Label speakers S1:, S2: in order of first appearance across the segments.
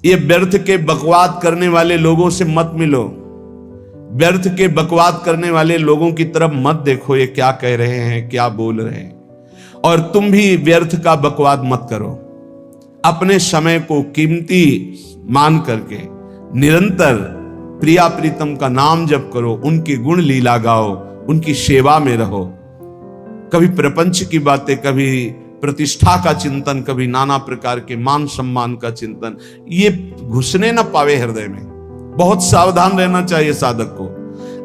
S1: ये व्यर्थ के बकवाद करने वाले लोगों से मत मिलो, व्यर्थ के बकवाद करने वाले लोगों की तरफ मत देखो, ये क्या कह रहे हैं, क्या बोल रहे हैं। और तुम भी व्यर्थ का बकवाद मत करो। अपने समय को कीमती मान करके निरंतर प्रिया प्रीतम का नाम जप करो, उनकी गुण लीला गाओ, उनकी सेवा में रहो। कभी प्रपंच की बातें, कभी प्रतिष्ठा का चिंतन, कभी नाना प्रकार के मान सम्मान का चिंतन, ये घुसने ना पावे हृदय में। बहुत सावधान रहना चाहिए साधक को।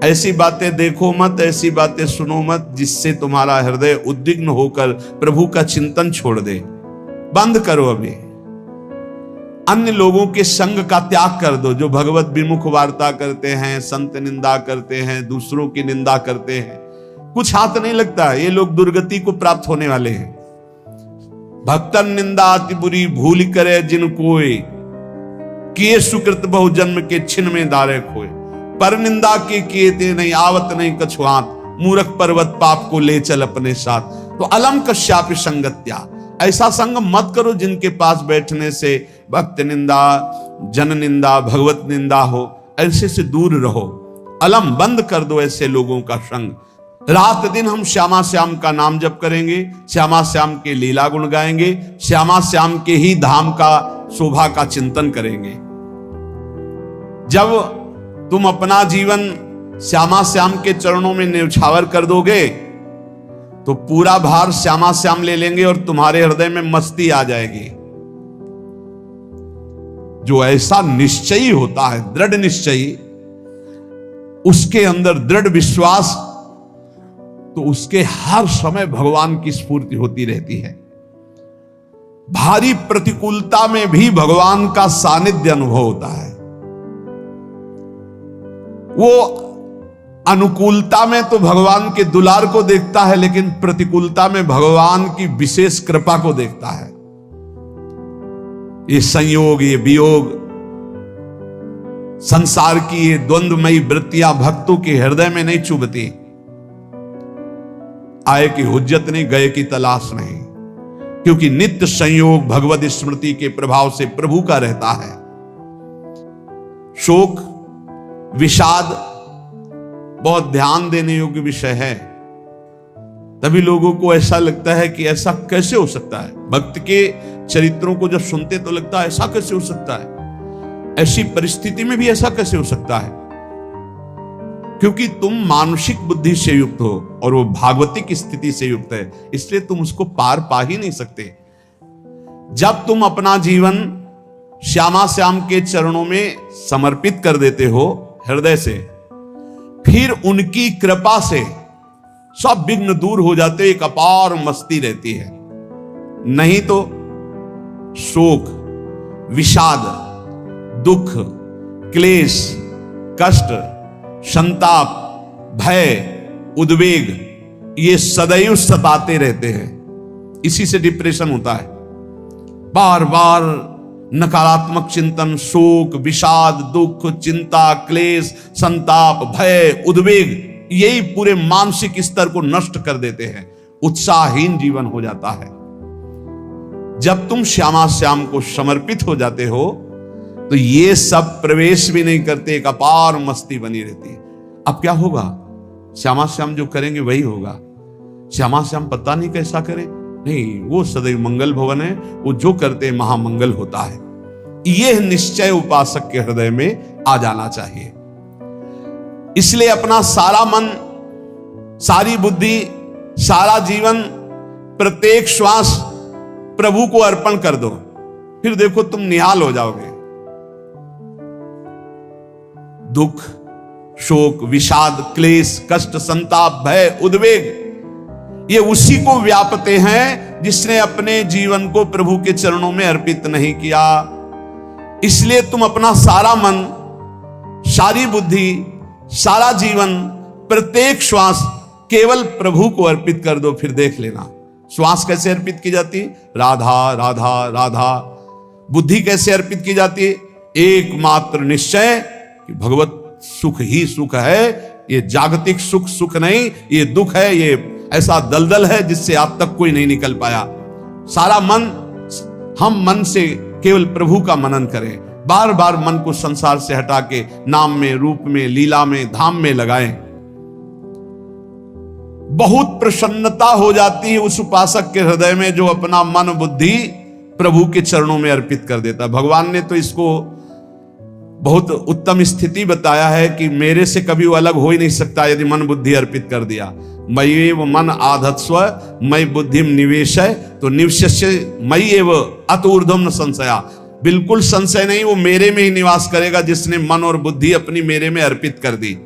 S1: ऐसी बातें देखो मत, ऐसी बातें सुनो मत जिससे तुम्हारा हृदय उद्विग्न होकर प्रभु का चिंतन छोड़ दे। बंद करो अभी। अन्य लोगों के संग का त्याग कर दो, जो भगवत विमुख वार्ता करते हैं, संत निंदा करते हैं, दूसरों की निंदा करते हैं। कुछ हाथ नहीं लगता, ये लोग दुर्गति को प्राप्त होने वाले हैं। भक्तन निंदा अति बुरी भूल करे जिन कोय, किए सुकृत बहु जन्म के छिन में दारे खोए। पर निंदा के किए ते नहीं आवत नहीं कछुआत, मूर्ख पर्वत पाप को ले चल अपने साथ। तो अलम कश्यापि संगत्या, ऐसा संग मत करो जिनके पास बैठने से भक्त निंदा, जन निंदा, भगवत निंदा हो। ऐसे से दूर रहो। अलम बंद कर दो ऐसे लोगों का संग। रात दिन हम श्यामा श्याम का नाम जप करेंगे, श्यामा श्याम के लीला गुण गाएंगे, श्यामा श्याम के ही धाम का शोभा का चिंतन करेंगे। जब तुम अपना जीवन श्यामा श्याम के चरणों में न्यौछावर कर दोगे तो पूरा भार श्यामा श्याम ले लेंगे और तुम्हारे हृदय में मस्ती आ जाएगी। जो ऐसा निश्चयी होता है, दृढ़ निश्चयी, उसके अंदर दृढ़ विश्वास, तो उसके हर समय भगवान की स्फूर्ति होती रहती है। भारी प्रतिकूलता में भी भगवान का सानिध्य अनुभव होता है। वो अनुकूलता में तो भगवान के दुलार को देखता है, लेकिन प्रतिकूलता में भगवान की विशेष कृपा को देखता है। ये संयोग, ये वियोग, संसार की ये द्वंद्वमयी वृत्तियां भक्तों के हृदय में नहीं चुभती। आए की हुज्जत नहीं, गए की तलाश नहीं, क्योंकि नित्य संयोग भगवत स्मृति के प्रभाव से प्रभु का रहता है। शोक, विषाद बहुत ध्यान देने योग्य विषय है। तभी लोगों को ऐसा लगता है कि ऐसा कैसे हो सकता है। भक्त के चरित्रों को जब सुनते तो लगता है ऐसा कैसे हो सकता है, ऐसी परिस्थिति में भी ऐसा कैसे हो सकता है। क्योंकि तुम मानसिक बुद्धि से युक्त हो और वो भागवतिक स्थिति से युक्त है, इसलिए तुम उसको पार पा ही नहीं सकते। जब तुम अपना जीवन श्यामा श्याम के चरणों में समर्पित कर देते हो हृदय से, फिर उनकी कृपा से सब विघ्न दूर हो जाते, एक अपार मस्ती रहती है। नहीं तो शोक, विषाद, दुख, क्लेश, कष्ट, संताप, भय, उद्वेग, ये सदैव सताते रहते हैं। इसी से डिप्रेशन होता है। बार बार नकारात्मक चिंतन, शोक, विषाद, दुख, चिंता, क्लेश, संताप, भय, उद्वेग, यही पूरे मानसिक स्तर को नष्ट कर देते हैं। उत्साहहीन जीवन हो जाता है। जब तुम श्यामा श्याम को समर्पित हो जाते हो तो ये सब प्रवेश भी नहीं करते, एक अपार मस्ती बनी रहती है। अब क्या होगा? श्यामा श्याम जो करेंगे वही होगा। श्यामा श्याम पता नहीं कैसा करे, नहीं, वो सदैव मंगल भवन है, वो जो करते महामंगल होता है। यह निश्चय उपासक के हृदय में आ जाना चाहिए। इसलिए अपना सारा मन, सारी बुद्धि, सारा जीवन, प्रत्येक श्वास प्रभु को अर्पण कर दो। फिर देखो तुम निहाल हो जाओगे। दुख, शोक, विषाद, क्लेश, कष्ट, संताप, भय, उद्वेग, ये उसी को व्यापते हैं जिसने अपने जीवन को प्रभु के चरणों में अर्पित नहीं किया। इसलिए तुम अपना सारा मन, सारी बुद्धि, सारा जीवन, प्रत्येक श्वास केवल प्रभु को अर्पित कर दो। फिर देख लेना श्वास कैसे अर्पित की जाती है, राधा राधा राधा। बुद्धि कैसे अर्पित की जाती है, एकमात्र निश्चय कि भगवत सुख ही सुख है। ये जागतिक सुख सुख नहीं, ये दुख है, ये ऐसा दलदल है जिससे आज तक कोई नहीं निकल पाया। सारा मन, हम मन से केवल प्रभु का मनन करें। बार बार मन को संसार से हटा के नाम में, रूप में, लीला में, धाम में लगाएं। बहुत प्रसन्नता हो जाती है उस उपासक के हृदय में जो अपना मन बुद्धि प्रभु के चरणों में अर्पित कर देता। भगवान ने तो इसको बहुत उत्तम स्थिति बताया है कि मेरे से कभी वो अलग हो ही नहीं सकता यदि मन बुद्धि अर्पित कर दिया। मयि एव मन आधत्स्व मयि बुद्धिम निवेशय, तो निवश्य मयि एव अत ऊर्ध्वं न संशया, बिल्कुल संशय नहीं, वो मेरे में ही निवास करेगा जिसने मन और बुद्धि अपनी मेरे में अर्पित कर दी।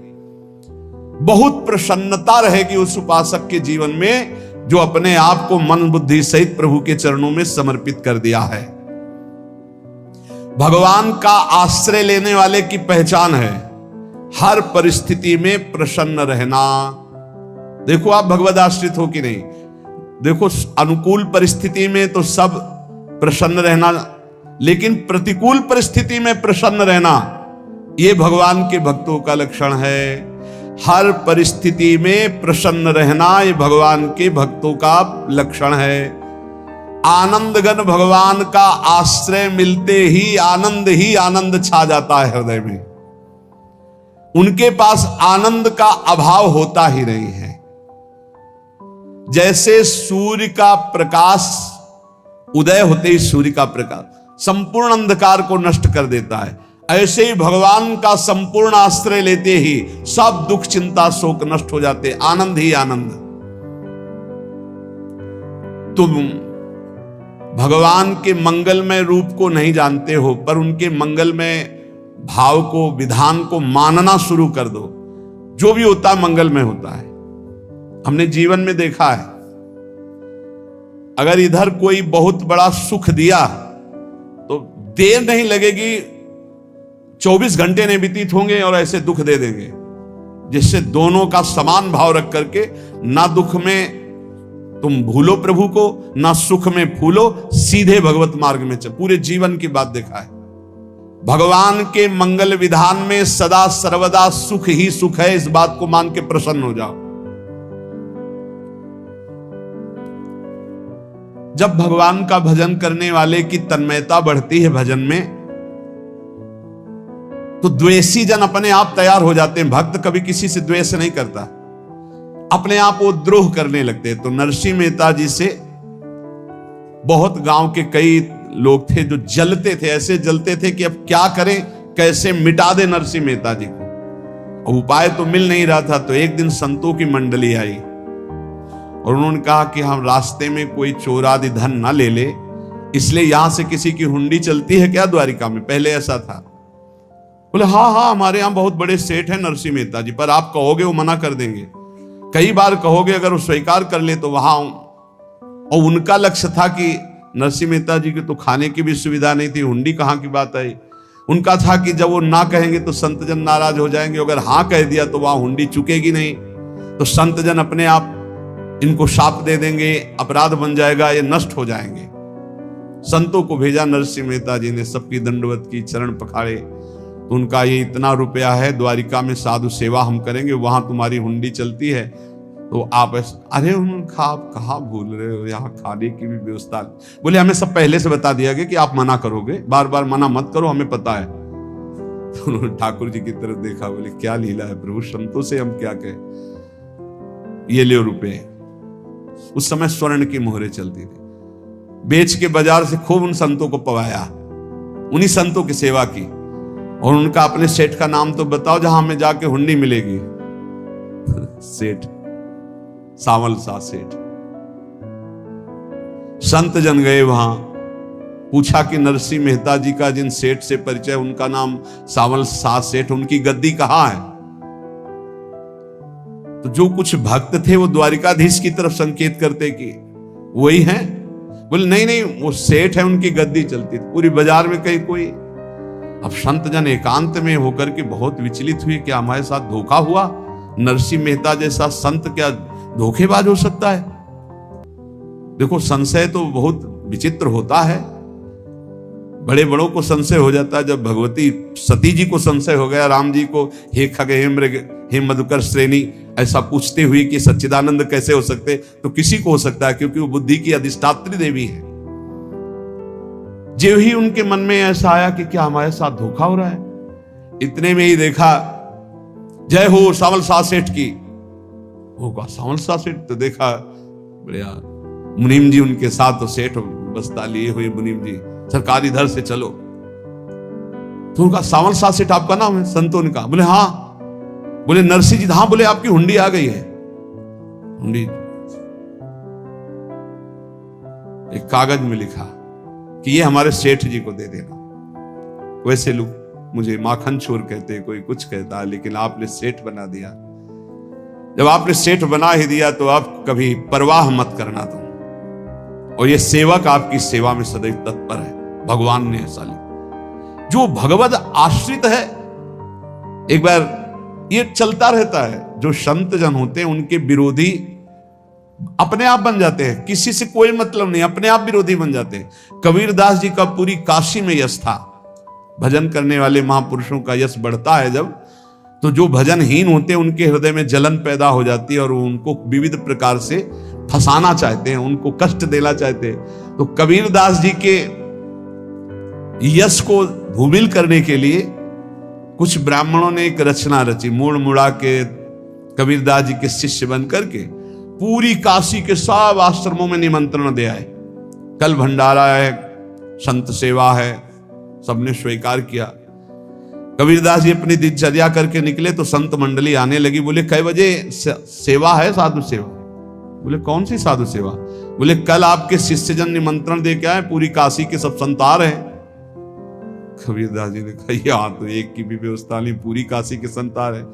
S1: बहुत प्रसन्नता रहेगी उस उपासक के जीवन में जो अपने आप को मन बुद्धि सहित प्रभु के चरणों में समर्पित कर दिया है। भगवान का आश्रय लेने वाले की पहचान है हर परिस्थिति में प्रसन्न रहना। देखो आप भगवद आश्रित हो कि नहीं, देखो अनुकूल परिस्थिति में तो सब प्रसन्न रहना, लेकिन प्रतिकूल परिस्थिति में प्रसन्न रहना यह भगवान के भक्तों का लक्षण है। हर परिस्थिति में प्रसन्न रहना ये भगवान के भक्तों का लक्षण है। आनंदगन भगवान का आश्रय मिलते ही आनंद छा जाता है हृदय में। उनके पास आनंद का अभाव होता ही नहीं है। जैसे सूर्य का प्रकाश उदय होते ही सूर्य का प्रकाश संपूर्ण अंधकार को नष्ट कर देता है, ऐसे ही भगवान का संपूर्ण आश्रय लेते ही सब दुख चिंता शोक नष्ट हो जाते, आनंद ही आनंद। तुम भगवान के मंगलमय रूप को नहीं जानते हो, पर उनके मंगलमय भाव को, विधान को मानना शुरू कर दो। जो भी होता मंगलमय होता है। हमने जीवन में देखा है, अगर इधर कोई बहुत बड़ा सुख दिया तो देर नहीं लगेगी, 24 घंटे नहीं व्यतीत होंगे और ऐसे दुख दे देंगे, जिससे दोनों का समान भाव रख करके ना दुख में तुम भूलो प्रभु को, ना सुख में फूलो, सीधे भगवत मार्ग में चल। पूरे जीवन की बात देखा है। भगवान के मंगल विधान में सदा सर्वदा सुख ही सुख है, इस बात को मान के प्रसन्न हो जाओ। जब भगवान का भजन करने वाले की तन्मयता बढ़ती है भजन में, तो द्वेषी जन अपने आप तैयार हो जाते हैं। भक्त कभी किसी से द्वेष नहीं करता, अपने आप वो द्रोह करने लगते हैं। तो नरसिंह मेहता जी से बहुत गांव के कई लोग थे जो जलते थे, ऐसे जलते थे कि अब क्या करें, कैसे मिटा दे नरसिंह मेहता जी को। और उपाय तो मिल नहीं रहा था। तो एक दिन संतों की मंडली आई और उन्होंने कहा कि हम रास्ते में कोई चोर आदि धन ना ले ले, इसलिए यहां से किसी की हुंडी चलती है क्या द्वारिका में? पहले ऐसा था। बोले हाँ, हमारे यहां बहुत बड़े सेठ हैं नरसिंह मेहता जी, पर आप कहोगे वो मना कर देंगे। कई बार कहोगे, अगर वो स्वीकार कर ले तो वहां। और उनका लक्ष्य था कि नरसिंह मेहता जी की तो खाने की भी सुविधा नहीं थी, हुंडी कहां की बात आई। उनका था कि जब वो ना कहेंगे तो संतजन नाराज हो जाएंगे, अगर हाँ कह दिया तो वहां हुंडी चुकेगी नहीं, तो संतजन अपने आप इनको शाप दे देंगे, अपराध बन जाएगा, ये नष्ट हो जाएंगे। संतों को भेजा नरसिंह मेहता जी ने, सबकी दंडवत की, चरण पखाड़े। तो उनका ये इतना रुपया है, द्वारिका में साधु सेवा हम करेंगे, वहां तुम्हारी हुंडी चलती है, तो आप अरे उनका आप कहाँ भूल रहे हो, यहाँ खाने की भी व्यवस्था। बोले हमें सब पहले से बता दिया गया कि आप मना करोगे, बार बार मना मत करो, हमें पता है। तो उन्होंने ठाकुर जी की तरफ देखा, बोले क्या लीला है प्रभु, संतों से हम क्या कहें, ये ले रुपए। उस समय स्वर्ण की मोहरें चलती थी, बेच के बाजार से खूब उन संतों को पवाया, उन्हीं संतों की सेवा की। और उनका अपने सेठ का नाम तो बताओ जहां हमें जाके हुंडी मिलेगी। सेठ सावल सा सेठ। संत जन गए वहां, पूछा कि नरसिंह मेहता जी का जिन सेठ से परिचय, उनका नाम सावल सा सेठ, उनकी गद्दी कहां है? तो जो कुछ भक्त थे वो द्वारिकाधीश की तरफ संकेत करते कि वही हैं। बोले नहीं, वो सेठ है, उनकी गद्दी चलती थी पूरी बाजार में कहीं कोई। अब संत जन एकांत में होकर के बहुत विचलित हुए, क्या हमारे साथ धोखा हुआ? नरसिंह मेहता जैसा संत क्या धोखेबाज हो सकता है? देखो संशय तो बहुत विचित्र होता है, बड़े बड़ों को संशय हो जाता है। जब भगवती सती जी को संशय हो गया, राम जी को हे खग हे मृग हे मधुकर श्रेणी ऐसा पूछते हुए कि सच्चिदानंद कैसे हो सकते, तो किसी को हो सकता है, क्योंकि वो बुद्धि की अधिष्ठात्री देवी है। जो ही उनके मन में ऐसा आया कि क्या हमारे साथ धोखा हो रहा है, इतने में ही देखा जय हो सावल शाह सेठ की। होगा सावल शाह सेठ, तो देखा बढ़िया मुनीम जी उनके साथ, तो सेठ बस्ता लिए हुए मुनीम जी, सरकार इधर से चलो। तो उनका सावल शाह सेठ आपका नाम है? संतों ने कहा। बोले हाँ। बोले नरसिंह जी? हाँ। बोले आपकी हुंडी आ गई है। हुंडी एक कागज में लिखा कि ये हमारे सेठ जी को दे देना। वैसे लोग मुझे माखन चोर कहते, कोई कुछ कहता है, लेकिन आपने सेठ बना दिया। जब आपने सेठ बना ही दिया तो आप कभी परवाह मत करना तुम, और ये सेवक आपकी सेवा में सदैव तत्पर है। भगवान ने ऐसा लिखा। जो भगवद आश्रित है, एक बार ये चलता रहता है, जो संत जन होते हैं उनके विरोधी अपने आप बन जाते हैं, किसी से कोई मतलब नहीं, अपने आप विरोधी बन जाते हैं। कबीरदास जी का पूरी काशी में यश था। भजन करने वाले महापुरुषों का यश बढ़ता है जब, तो जो भजनहीन होते हैं उनके हृदय में जलन पैदा हो जाती है और उनको विविध प्रकार से फंसाना चाहते हैं, उनको कष्ट देना चाहते हैं। तो कबीरदास जी के यश को धूमिल करने के लिए कुछ ब्राह्मणों ने एक रचना रची, मोड़ मुड़ा के कबीरदास जी के शिष्य बन करके पूरी काशी के सब आश्रमों में निमंत्रण दे आए। कल भंडारा है, संत सेवा है, सबने स्वीकार किया। कबीरदास जी अपनी दिनचर्या करके निकले तो संत मंडली आने लगी। बोले कै बजे सेवा है? साधु सेवा। बोले कौन सी साधु सेवा? बोले कल आपके शिष्यजन निमंत्रण दे के आए, पूरी काशी के सब संत आ रहे हैं। कबीरदास जी ने कहा यहाँ तो एक की भी व्यवस्था नहीं, पूरी काशी के संत आ रहे हैं।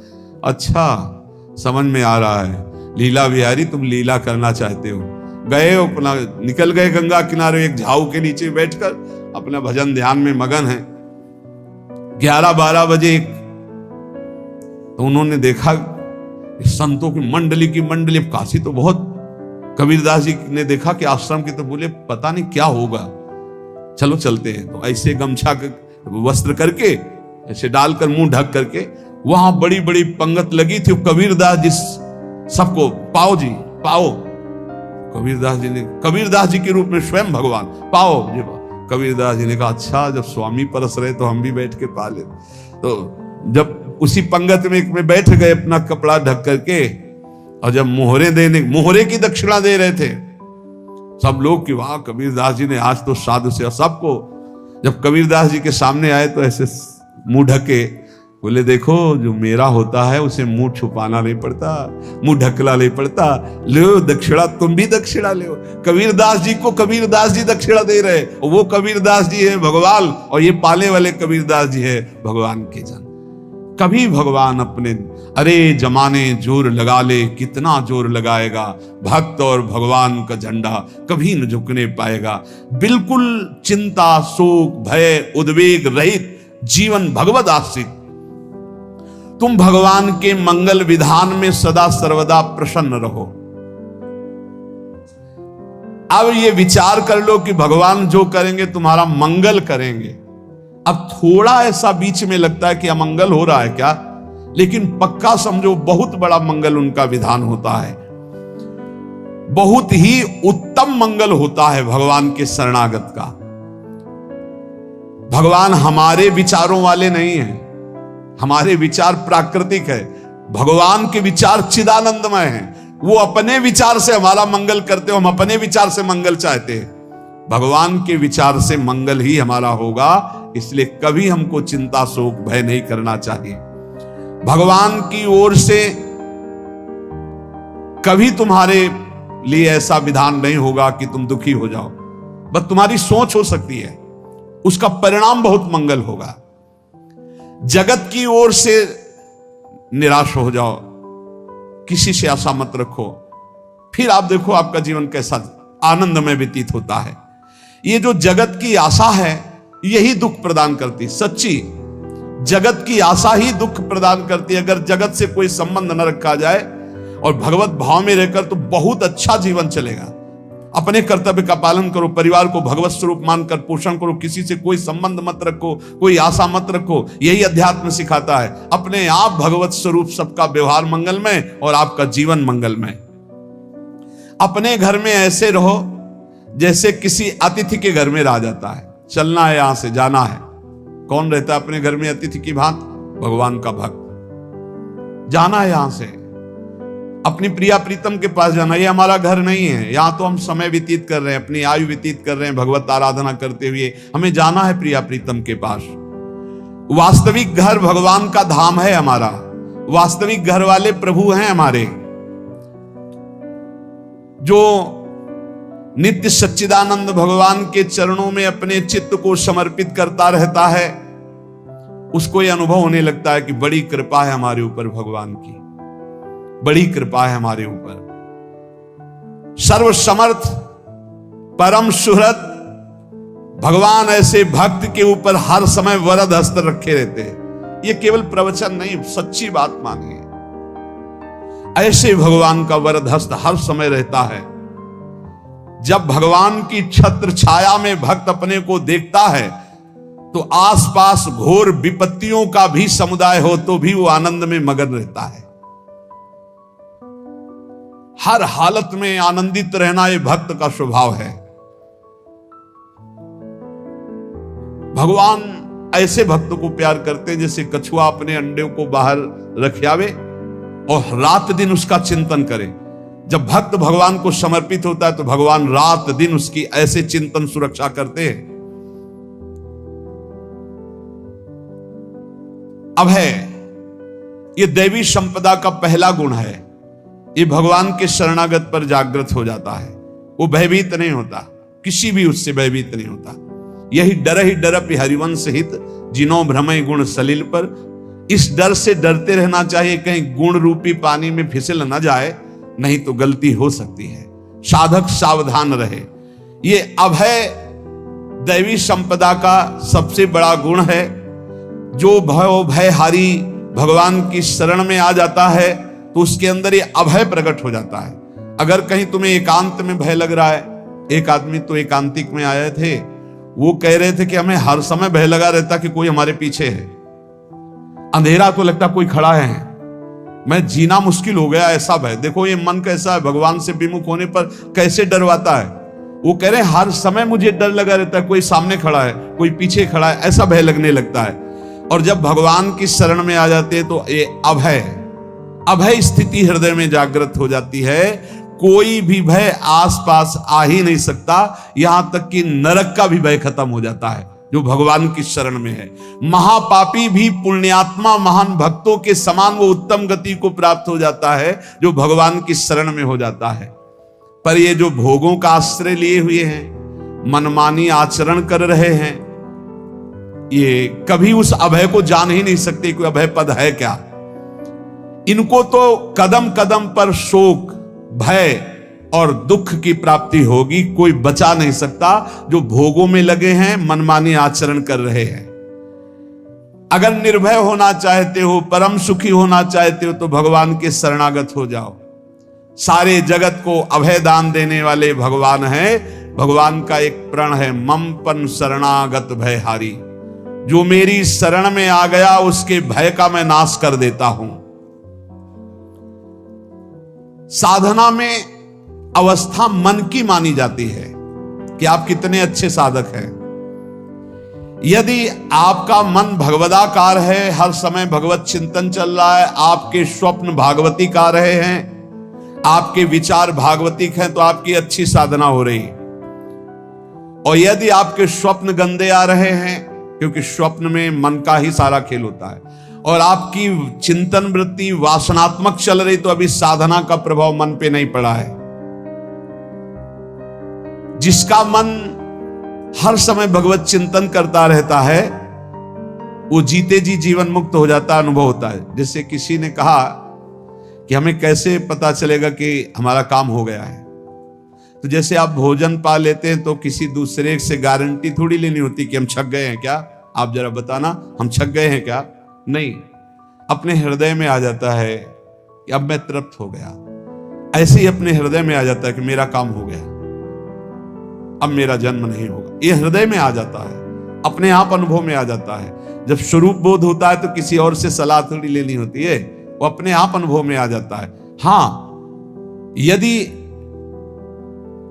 S1: अच्छा, समझ में आ रहा है, लीला बिहारी तुम लीला करना चाहते हो। गए अपना निकल गए गंगा किनारे, एक झाऊ के नीचे बैठकर अपना भजन ध्यान में मगन है। 11-12 बजे तो उन्होंने देखा संतों की मंडली, काशी तो बहुत। कबीरदास जी ने देखा कि आश्रम की, तो बोले पता नहीं क्या होगा, चलो चलते हैं। तो ऐसे गमछा वस्त्र करके ऐसे डालकर मुंह ढक करके, वहां बड़ी बड़ी पंगत लगी थी। कबीरदास जी सबको पाओ जी पाओ। कबीरदास जी के रूप में स्वयं भगवान पाओ जी पाओ। कबीरदास जी ने कहा अच्छा, जब स्वामी परस रहे तो हम भी बैठ के पा ले। तो जब उसी पंगत में बैठ गए अपना कपड़ा ढक करके, और जब मोहरे की दक्षिणा दे रहे थे सब लोग कि वाह कबीरदास जी ने आज तो साधु से। सबको जब कबीरदास जी के सामने आए तो ऐसे मुंह ढके, बोले देखो जो मेरा होता है उसे मुंह छुपाना नहीं पड़ता, मुंह ढकना नहीं पड़ता। लो दक्षिणा, तुम भी दक्षिणा लो। कबीरदास जी को कबीरदास जी दक्षिणा दे रहे, और वो कबीरदास जी है भगवान, और ये पाले वाले कबीरदास जी है भगवान के जन। कभी भगवान अपने अरे जमाने जोर लगा ले, कितना जोर लगाएगा, भक्त और भगवान का झंडा कभी न झुकने पाएगा। बिल्कुल चिंता शोक भय उद्वेग रहित जीवन भगवद आश्रित। तुम भगवान के मंगल विधान में सदा सर्वदा प्रसन्न रहो। अब ये विचार कर लो कि भगवान जो करेंगे तुम्हारा मंगल करेंगे। अब थोड़ा ऐसा बीच में लगता है कि अमंगल हो रहा है क्या, लेकिन पक्का समझो बहुत बड़ा मंगल उनका विधान होता है। बहुत ही उत्तम मंगल होता है भगवान के शरणागत का। भगवान हमारे विचारों वाले नहीं हैं, हमारे विचार प्राकृतिक है, भगवान के विचार चिदानंदमय हैं। वो अपने विचार से हमारा मंगल करते हो, हम अपने विचार से मंगल चाहते हैं। भगवान के विचार से मंगल ही हमारा होगा, इसलिए कभी हमको चिंता शोक भय नहीं करना चाहिए। भगवान की ओर से कभी तुम्हारे लिए ऐसा विधान नहीं होगा कि तुम दुखी हो जाओ, बस तुम्हारी सोच हो सकती है, उसका परिणाम बहुत मंगल होगा। जगत की ओर से निराश हो जाओ, किसी से आशा मत रखो, फिर आप देखो आपका जीवन कैसा आनंदमय व्यतीत होता है। ये जो जगत की आशा है यही दुख प्रदान करती, सच्ची जगत की आशा ही दुख प्रदान करती है। अगर जगत से कोई संबंध न रखा जाए और भगवत भाव में रहकर तो बहुत अच्छा जीवन चलेगा। अपने कर्तव्य का पालन करो, परिवार को भगवत स्वरूप मानकर पोषण करो, किसी से कोई संबंध मत रखो, कोई आशा मत रखो। यही अध्यात्म सिखाता है। अपने आप भगवत स्वरूप, सबका व्यवहार मंगलमय और आपका जीवन मंगलमय। अपने घर में ऐसे रहो जैसे किसी अतिथि के घर में रह जाता है। चलना है, यहां से जाना है। कौन रहता है अपने घर में अतिथि की भांति? भगवान का भक्त। जाना है यहां से, अपनी प्रिया प्रीतम के पास जाना। ये हमारा घर नहीं है, यहां तो हम समय व्यतीत कर रहे हैं, अपनी आयु व्यतीत कर रहे हैं भगवत आराधना करते हुए। हमें जाना है प्रिया प्रीतम के पास। वास्तविक घर भगवान का धाम है हमारा, वास्तविक घर वाले प्रभु हैं हमारे। जो नित्य सच्चिदानंद भगवान के चरणों में अपने चित्त को समर्पित करता रहता है, उसको यह अनुभव होने लगता है कि बड़ी कृपा है हमारे ऊपर भगवान की, बड़ी कृपा है हमारे ऊपर। सर्वसमर्थ परम सुहृद भगवान ऐसे भक्त के ऊपर हर समय वरद हस्त रखे रहते हैं। ये केवल प्रवचन नहीं, सच्ची बात मानिए। ऐसे भगवान का वरद हस्त हर समय रहता है। जब भगवान की छत्र छाया में भक्त अपने को देखता है तो आसपास घोर विपत्तियों का भी समुदाय हो तो भी वो आनंद में मगन रहता है। हर हालत में आनंदित रहना ये भक्त का स्वभाव है। भगवान ऐसे भक्तों को प्यार करते हैं जैसे कछुआ अपने अंडे को बाहर रख आवे और रात दिन उसका चिंतन करे। जब भक्त भगवान को समर्पित होता है तो भगवान रात दिन उसकी ऐसे चिंतन सुरक्षा करते हैं। अभय, ये दैवी संपदा का पहला गुण है। ये भगवान के शरणागत पर जागृत हो जाता है। वो भयभीत नहीं होता, किसी भी उससे भयभीत नहीं होता। यही डर ही डरप हरिवंश हित, जिनो भ्रमय गुण सलिल पर। इस डर से डरते रहना चाहिए कहीं गुण रूपी पानी में फिसल न जाए, नहीं तो गलती हो सकती है। साधक सावधान रहे। ये अभय दैवी संपदा का सबसे बड़ा गुण है। जो भयहारी भगवान की शरण में आ जाता है तो उसके अंदर ये अभय प्रकट हो जाता है। अगर कहीं तुम्हें एकांत में भय लग रहा है, एक आदमी तो एकांतिक में आए थे, वो कह रहे थे कि हमें हर समय भय लगा रहता कि कोई हमारे पीछे है। अंधेरा तो लगता कोई खड़ा है, मैं जीना मुश्किल हो गया, ऐसा भय। देखो ये मन कैसा है, भगवान से विमुख होने पर कैसे डरवाता है। वो कह रहे हैं हर समय मुझे डर लगा रहता है, कोई सामने खड़ा है, कोई पीछे खड़ा है, ऐसा भय लगने लगता है। और जब भगवान की शरण में आ जाते हैं तो ये अभय स्थिति हृदय में जागृत हो जाती है। कोई भी भय आसपास आ ही नहीं सकता, यहां तक कि नरक का भी भय खत्म हो जाता है जो भगवान की शरण में है। महापापी भी पुण्यात्मा महान भक्तों के समान वो उत्तम गति को प्राप्त हो जाता है जो भगवान की शरण में हो जाता है। पर ये जो भोगों का आश्रय लिए हुए हैं, मनमानी आचरण कर रहे हैं, ये कभी उस अभय को जान ही नहीं सकते कोई अभय पद है क्या। इनको तो कदम कदम पर शोक, भय और दुख की प्राप्ति होगी। कोई बचा नहीं सकता जो भोगों में लगे हैं, मनमानी आचरण कर रहे हैं। अगर निर्भय होना चाहते हो, परम सुखी होना चाहते हो तो भगवान के शरणागत हो जाओ। सारे जगत को अभय दान देने वाले भगवान हैं। भगवान का एक प्रण है, ममपन शरणागत भयहारी। जो मेरी शरण में आ गया उसके भय का मैं नाश कर देता हूं। साधना में अवस्था मन की मानी जाती है कि आप कितने अच्छे साधक हैं। यदि आपका मन भगवदाकार है, हर समय भगवत चिंतन चल रहा है, आपके स्वप्न भागवती का रहे हैं, आपके विचार भागवतिक हैं, तो आपकी अच्छी साधना हो रही। और यदि आपके स्वप्न गंदे आ रहे हैं, क्योंकि स्वप्न में मन का ही सारा खेल होता है, और आपकी चिंतन वृत्ति वासनात्मक चल रही, तो अभी साधना का प्रभाव मन पे नहीं पड़ा है। जिसका मन हर समय भगवत चिंतन करता रहता है वो जीते जी जीवन मुक्त हो जाता, अनुभव होता है। जैसे किसी ने कहा कि हमें कैसे पता चलेगा कि हमारा काम हो गया है, तो जैसे आप भोजन पा लेते हैं तो किसी दूसरे से गारंटी थोड़ी लेनी होती कि हम छक गए हैं क्या, आप जरा बताना हम छक गए हैं क्या। नहीं, अपने हृदय में आ जाता है कि अब मैं तृप्त हो गया। ऐसे ही अपने हृदय में आ जाता है कि मेरा काम हो गया, अब मेरा जन्म नहीं होगा। ये हृदय में आ जाता है, अपने आप अनुभव में आ जाता है। जब स्वरूप बोध होता है तो किसी और से सलाह थोड़ी लेनी होती है, वो अपने आप अनुभव में आ जाता है। हां, यदि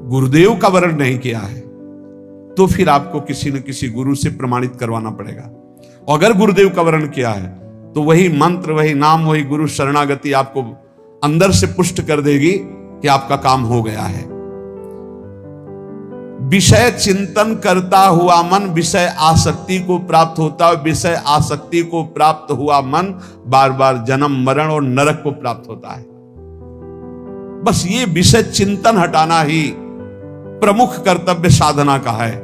S1: गुरुदेव का वर्ण नहीं किया है, तो फिर आपको किसी न किसी गुरु से प्रमाणित करवाना पड़ेगा। अगर गुरुदेव का वर्ण किया है तो वही मंत्र, वही नाम, वही गुरु शरणागति आपको अंदर से पुष्ट कर देगी कि आपका काम हो गया है। विषय चिंतन करता हुआ मन विषय आसक्ति को प्राप्त होता है। विषय आसक्ति को प्राप्त हुआ मन बार बार जन्म मरण और नरक को प्राप्त होता है। बस ये विषय चिंतन हटाना ही प्रमुख कर्तव्य साधना का है।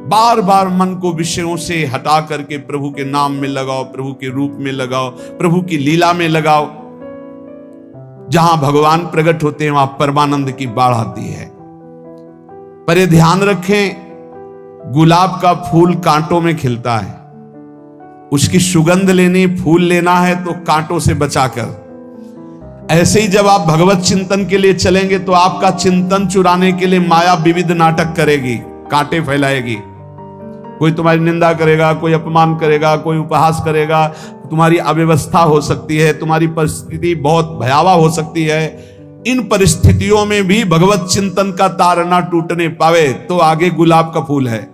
S1: बार बार मन को विषयों से हटा करके प्रभु के नाम में लगाओ, प्रभु के रूप में लगाओ, प्रभु की लीला में लगाओ। जहां भगवान प्रकट होते हैं वहां परमानंद की बाढ़ आती है। पर ये ध्यान रखें, गुलाब का फूल कांटों में खिलता है। उसकी सुगंध लेनी, फूल लेना है तो कांटों से बचाकर। ऐसे ही जब आप भगवत चिंतन के लिए चलेंगे तो आपका चिंतन चुराने के लिए माया विविध नाटक करेगी, कांटे फैलाएगी। कोई तुम्हारी निंदा करेगा, कोई अपमान करेगा, कोई उपहास करेगा, तुम्हारी अव्यवस्था हो सकती है, तुम्हारी परिस्थिति बहुत भयावह हो सकती है। इन परिस्थितियों में भी भगवत चिंतन का तार ना टूटने पावे तो आगे गुलाब का फूल है।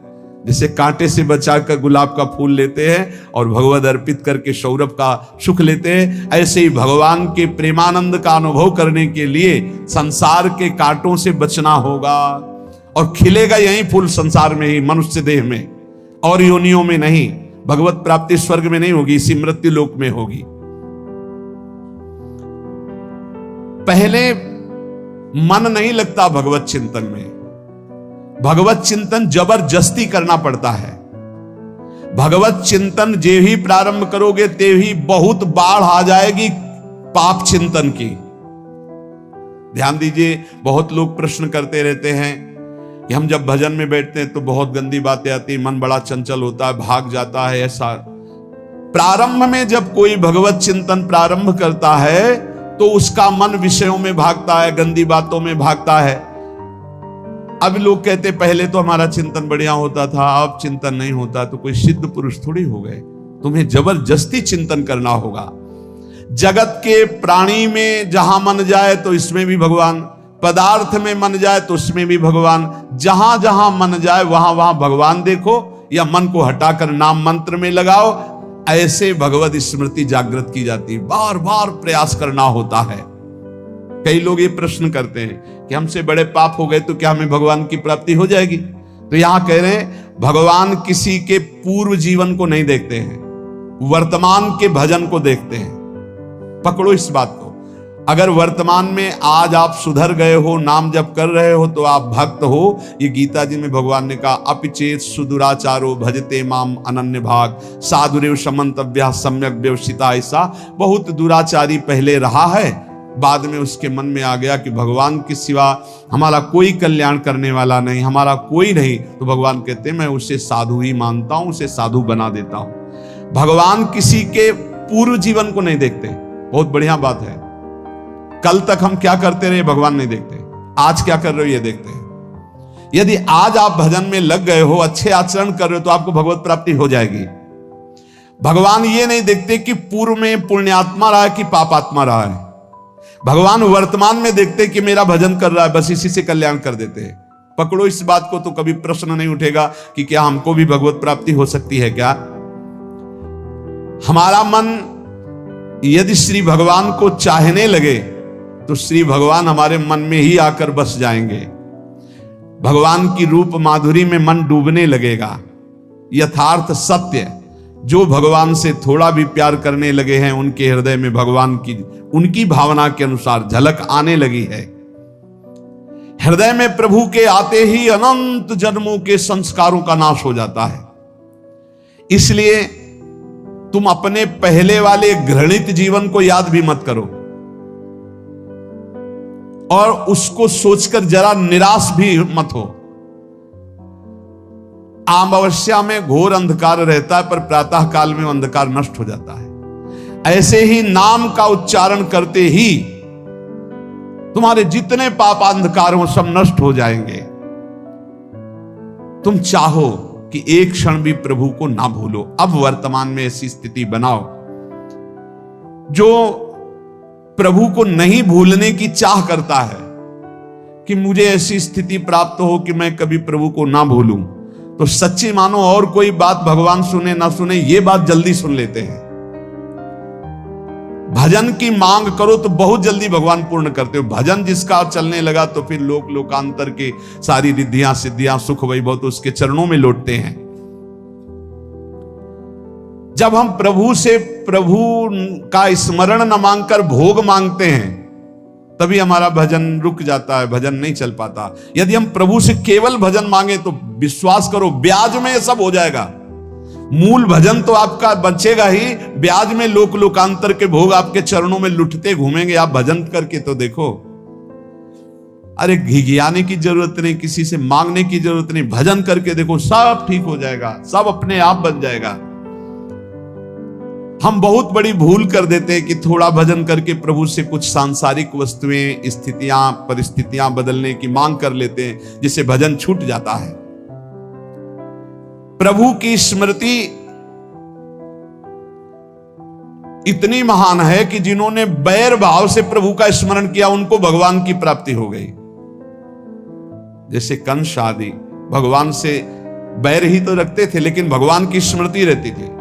S1: जिसे कांटे से बचाकर गुलाब का फूल लेते हैं और भगवद अर्पित करके सौरभ का सुख लेते हैं, ऐसे ही भगवान के प्रेमानंद का अनुभव करने के लिए संसार के कांटों से बचना होगा। और खिलेगा यही फूल संसार में ही, मनुष्य देह में, और योनियों में नहीं। भगवत प्राप्ति स्वर्ग में नहीं होगी, इसी मृत्यु लोक में होगी। पहले मन नहीं लगता भगवत चिंतन में। भगवत चिंतन जबरदस्ती करना पड़ता है। भगवत चिंतन जे ही प्रारंभ करोगे ते ही बहुत बाढ़ आ जाएगी पाप चिंतन की। ध्यान दीजिए, बहुत लोग प्रश्न करते रहते हैं कि हम जब भजन में बैठते हैं तो बहुत गंदी बातें आती, मन बड़ा चंचल होता है, भाग जाता है। ऐसा प्रारंभ में जब कोई भगवत चिंतन प्रारंभ करता है तो उसका मन विषयों में भागता है, गंदी बातों में भागता है। अब लोग कहते पहले तो हमारा चिंतन बढ़िया होता था, अब चिंतन नहीं होता। तो कोई सिद्ध पुरुष थोड़ी हो गए, तुम्हें जबरदस्ती चिंतन करना होगा। जगत के प्राणी में जहां मन जाए तो इसमें भी भगवान, पदार्थ में मन जाए तो उसमें भी भगवान। जहां जहां मन जाए वहां वहां भगवान देखो, या मन को हटाकर नाम मंत्र में लगाओ। ऐसे भगवत स्मृति जागृत की जाती है। बार बार प्रयास करना होता है। कई लोग ये प्रश्न करते हैं कि हमसे बड़े पाप हो गए तो क्या हमें भगवान की प्राप्ति हो जाएगी? तो यहां कह रहे हैं भगवान किसी के पूर्व जीवन को नहीं देखते हैं, वर्तमान के भजन को देखते हैं। पकड़ो इस बात को। अगर वर्तमान में आज आप सुधर गए हो, नाम जप कर रहे हो तो आप भक्त हो। ये गीता जी में भगवान ने कहा, अपिचेत सुदुराचारो भजते माम अनन्य भाग साधुरेव समन्तव्या सम्यक व्यवसिता। ऐसा बहुत दुराचारी पहले रहा है, बाद में उसके मन में आ गया कि भगवान के सिवा हमारा कोई कल्याण करने वाला नहीं, हमारा कोई नहीं। तो भगवान कहते मैं उसे साधु ही मानता हूं, उसे साधु बना देता हूं। भगवान किसी के पूर्व जीवन को नहीं देखते। बहुत बढ़िया बात है। कल तक हम क्या करते रहे भगवान नहीं देखते, आज क्या कर रहे हो ये देखते हैं। यदि आज आप भजन में लग गए हो, अच्छे आचरण कर रहे हो तो आपको भगवत प्राप्ति हो जाएगी। भगवान ये नहीं देखते कि पूर्व में पुण्यात्मा रहा है कि पापात्मा रहा है। भगवान वर्तमान में देखते कि मेरा भजन कर रहा है, बस इसी से कल्याण कर देते हैं। पकड़ो इस बात को तो कभी प्रश्न नहीं उठेगा कि क्या हमको भी भगवत प्राप्ति हो सकती है क्या। हमारा मन यदि श्री भगवान को चाहने लगे तो श्री भगवान हमारे मन में ही आकर बस जाएंगे। भगवान की रूप माधुरी में मन डूबने लगेगा। यथार्थ सत्य, जो भगवान से थोड़ा भी प्यार करने लगे हैं उनके हृदय में भगवान की उनकी भावना के अनुसार झलक आने लगी है। हृदय में प्रभु के आते ही अनंत जन्मों के संस्कारों का नाश हो जाता है। इसलिए तुम अपने पहले वाले घृणित जीवन को याद भी मत करो और उसको सोचकर जरा निराश भी मत हो। अमावस्या में घोर अंधकार रहता है पर प्रातः काल में अंधकार नष्ट हो जाता है। ऐसे ही नाम का उच्चारण करते ही तुम्हारे जितने पाप अंधकार हो सब नष्ट हो जाएंगे। तुम चाहो कि एक क्षण भी प्रभु को ना भूलो। अब वर्तमान में ऐसी स्थिति बनाओ। जो प्रभु को नहीं भूलने की चाह करता है कि मुझे ऐसी स्थिति प्राप्त हो कि मैं कभी प्रभु को ना भूलूं, तो सच्ची मानो और कोई बात भगवान सुने ना सुने, ये बात जल्दी सुन लेते हैं। भजन की मांग करो तो बहुत जल्दी भगवान पूर्ण करते हो। भजन जिसका चलने लगा तो फिर लोकांतर के सारी रिद्धियां सिद्धियां सुख वैभव तो उसके चरणों में लौटते हैं। जब हम प्रभु से प्रभु का स्मरण न मांगकर भोग मांगते हैं तभी हमारा भजन रुक जाता है, भजन नहीं चल पाता। यदि हम प्रभु से केवल भजन मांगे तो विश्वास करो ब्याज में ये सब हो जाएगा। मूल भजन तो आपका बचेगा ही, ब्याज में लोकांतर के भोग आपके चरणों में लुटते घूमेंगे। आप भजन करके तो देखो, अरे घिघियाने की जरूरत नहीं, किसी से मांगने की जरूरत नहीं, भजन करके देखो सब ठीक हो जाएगा, सब अपने आप बन जाएगा। हम बहुत बड़ी भूल कर देते हैं कि थोड़ा भजन करके प्रभु से कुछ सांसारिक वस्तुएं, स्थितियां, परिस्थितियां बदलने की मांग कर लेते हैं, जिससे भजन छूट जाता है। प्रभु की स्मृति इतनी महान है कि जिन्होंने बैर भाव से प्रभु का स्मरण किया उनको भगवान की प्राप्ति हो गई। जैसे कंस आदि भगवान से बैर ही तो रखते थे, लेकिन भगवान की स्मृति रहती थी।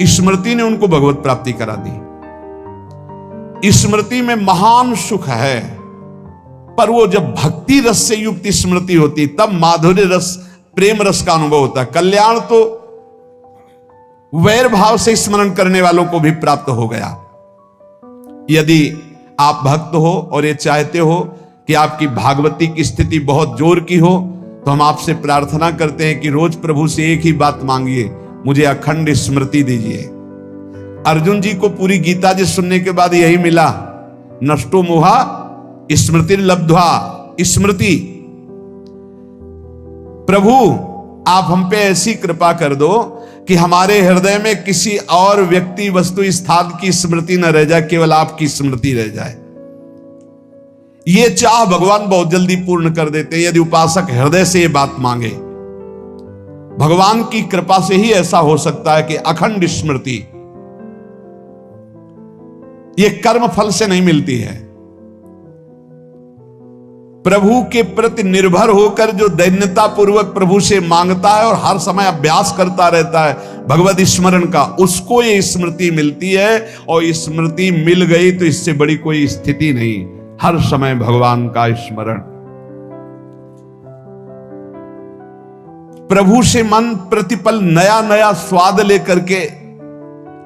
S1: स्मृति ने उनको भगवत प्राप्ति करा दी। स्मृति में महान सुख है, पर वो जब भक्ति रस से युक्त स्मृति होती तब माधुर्य रस, प्रेम रस का अनुभव होता है। कल्याण तो वैर भाव से स्मरण करने वालों को भी प्राप्त हो गया। यदि आप भक्त हो और ये चाहते हो कि आपकी भागवती की स्थिति बहुत जोर की हो, तो हम आपसे प्रार्थना करते हैं कि रोज प्रभु से एक ही बात मांगिए, मुझे अखंड स्मृति दीजिए। अर्जुन जी को पूरी गीता जी सुनने के बाद यही मिला, नष्टो मोहा स्मृति लब्ध्वा। स्मृति, प्रभु आप हम पे ऐसी कृपा कर दो कि हमारे हृदय में किसी और व्यक्ति, वस्तु, स्थान की स्मृति न रह जाए, केवल आपकी स्मृति रह जाए। ये चाह भगवान बहुत जल्दी पूर्ण कर देते हैं यदि उपासक हृदय से ये बात मांगे। भगवान की कृपा से ही ऐसा हो सकता है कि अखंड स्मृति ये कर्म फल से नहीं मिलती है। प्रभु के प्रति निर्भर होकर जो दैन्यता पूर्वक प्रभु से मांगता है और हर समय अभ्यास करता रहता है भगवत स्मरण का, उसको ये स्मृति मिलती है। और स्मृति मिल गई तो इससे बड़ी कोई स्थिति नहीं, हर समय भगवान का स्मरण। प्रभु से मन प्रतिपल नया नया स्वाद लेकर के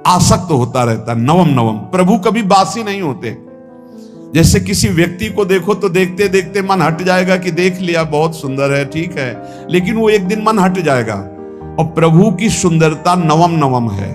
S1: आसक्त होता रहता है, नवम नवम। प्रभु कभी बासी नहीं होते। जैसे किसी व्यक्ति को देखो तो देखते देखते मन हट जाएगा कि देख लिया बहुत सुंदर है, ठीक है, लेकिन वो एक दिन मन हट जाएगा। और प्रभु की सुंदरता नवम नवम है,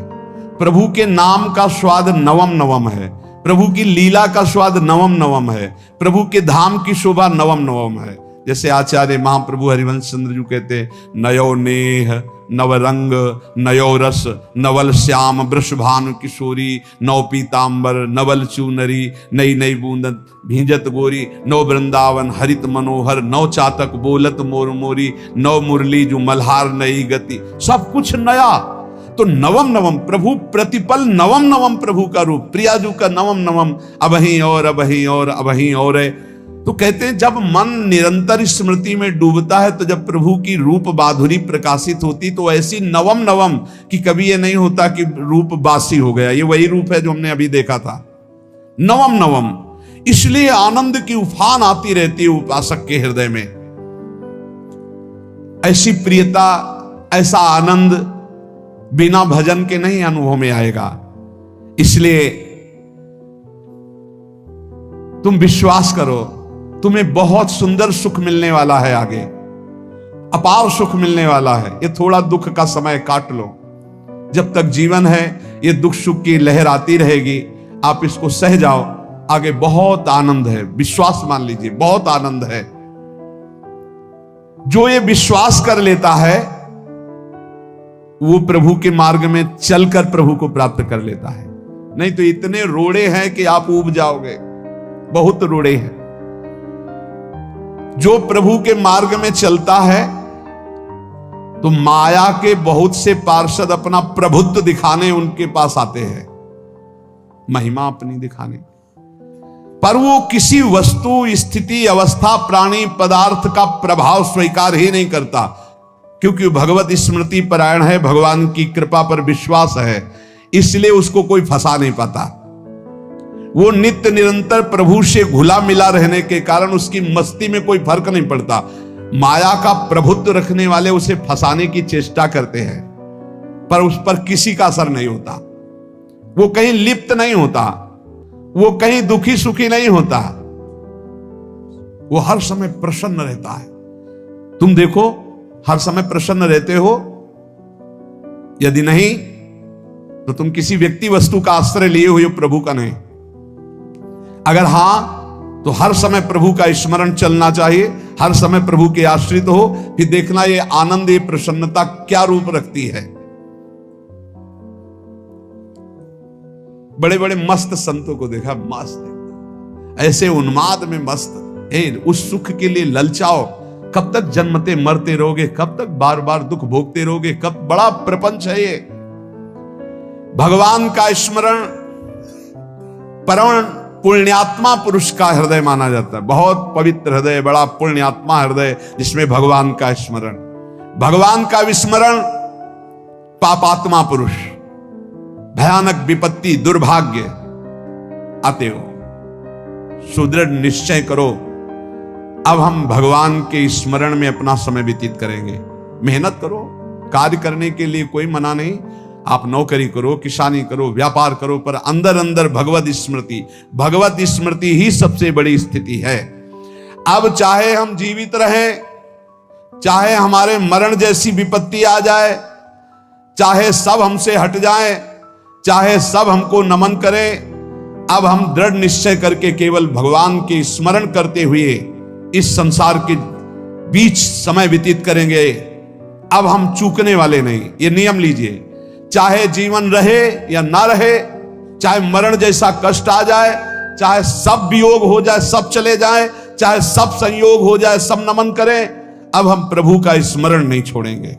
S1: प्रभु के नाम का स्वाद नवम नवम है, प्रभु की लीला का स्वाद नवम नवम है, प्रभु के धाम की शोभा नवम नवम है। जैसे आचार्य महाप्रभु हरिवंश चंद्र जी कहते, नयो नेह नवरंग नयो रस नवल श्याम वृषभानु किशोरी, नव पीतांबर नवल चूनरी, नई नई बूंदत भींजत गोरी, नव वृंदावन हरित मनोहर, नव चातक बोलत मोर मोरी, नव मुरली जो मल्हार नई गति, सब कुछ नया। तो नवम नवम प्रभु प्रतिपल नवम नवम प्रभु का रूप, प्रियाजू का नवम नवम, अबहीं और अबहीं और अबहीं और है। तो कहते हैं जब मन निरंतर स्मृति में डूबता है तो जब प्रभु की रूप माधुरी प्रकाशित होती तो ऐसी नवम नवम कि कभी ये नहीं होता कि रूप बासी हो गया। ये वही रूप है जो हमने अभी देखा था, नवम नवम। इसलिए आनंद की उफान आती रहती है उपासक के हृदय में। ऐसी प्रियता, ऐसा आनंद बिना भजन के नहीं अनुभव में आएगा। इसलिए तुम विश्वास करो, तुम्हें बहुत सुंदर सुख मिलने वाला है, आगे अपार सुख मिलने वाला है। ये थोड़ा दुख का समय काट लो, जब तक जीवन है ये दुख सुख की लहर आती रहेगी, आप इसको सह जाओ, आगे बहुत आनंद है। विश्वास मान लीजिए, बहुत आनंद है। जो ये विश्वास कर लेता है वो प्रभु के मार्ग में चलकर प्रभु को प्राप्त कर लेता है। नहीं तो इतने रोड़े हैं कि आप ऊब जाओगे, बहुत रोड़े हैं। जो प्रभु के मार्ग में चलता है तो माया के बहुत से पार्षद अपना प्रभुत्व दिखाने उनके पास आते हैं, महिमा अपनी दिखाने, पर वो किसी वस्तु, स्थिति, अवस्था, प्राणी, पदार्थ का प्रभाव स्वीकार ही नहीं करता। क्योंकि भगवत स्मृति परायण है, भगवान की कृपा पर विश्वास है, इसलिए उसको कोई फंसा नहीं पाता। वो नित्य निरंतर प्रभु से घुला मिला रहने के कारण उसकी मस्ती में कोई फर्क नहीं पड़ता। माया का प्रभुत्व रखने वाले उसे फंसाने की चेष्टा करते हैं, पर उस पर किसी का असर नहीं होता। वो कहीं लिप्त नहीं होता, वो कहीं दुखी सुखी नहीं होता, वो हर समय प्रसन्न रहता है। तुम देखो, हर समय प्रसन्न रहते हो? यदि नहीं तो तुम किसी व्यक्ति वस्तु का आश्रय लिए हुए हो, प्रभु का नहीं। अगर हां तो हर समय प्रभु का स्मरण चलना चाहिए, हर समय प्रभु के आश्रित हो, फिर देखना ये आनंद, ये प्रसन्नता क्या रूप रखती है। बड़े बड़े मस्त संतों को देखा, मस्त ऐसे उन्माद में मस्त, उस सुख के लिए ललचाओ। कब तक जन्मते मरते रहोगे? कब तक बार बार दुख भोगते रहोगे? कब? बड़ा प्रपंच है ये। भगवान का स्मरण परम पुण्यात्मा पुरुष का हृदय माना जाता है। बहुत पवित्र हृदय, बड़ा पुण्यात्मा हृदय, जिसमें भगवान का स्मरण। भगवान का विस्मरण पापात्मा पुरुष, भयानक विपत्ति, दुर्भाग्य आते हो। सुदृढ़ निश्चय करो, अब हम भगवान के स्मरण में अपना समय व्यतीत करेंगे। मेहनत करो, कार्य करने के लिए कोई मना नहीं। आप नौकरी करो, किसानी करो, व्यापार करो, पर अंदर अंदर भगवत स्मृति ही सबसे बड़ी स्थिति है। अब चाहे हम जीवित रहें, चाहे हमारे मरण जैसी विपत्ति आ जाए, चाहे सब हमसे हट जाए, चाहे सब हमको नमन करें, अब हम दृढ़ निश्चय करके केवल भगवान के स्मरण करते हुए इस संसार के बीच समय व्यतीत करेंगे। अब हम चूकने वाले नहीं। ये नियम लीजिए, चाहे जीवन रहे या ना रहे, चाहे मरण जैसा कष्ट आ जाए, चाहे सब वियोग हो जाए, सब चले जाए, चाहे सब संयोग हो जाए, सब नमन करें, अब हम प्रभु का स्मरण नहीं छोड़ेंगे।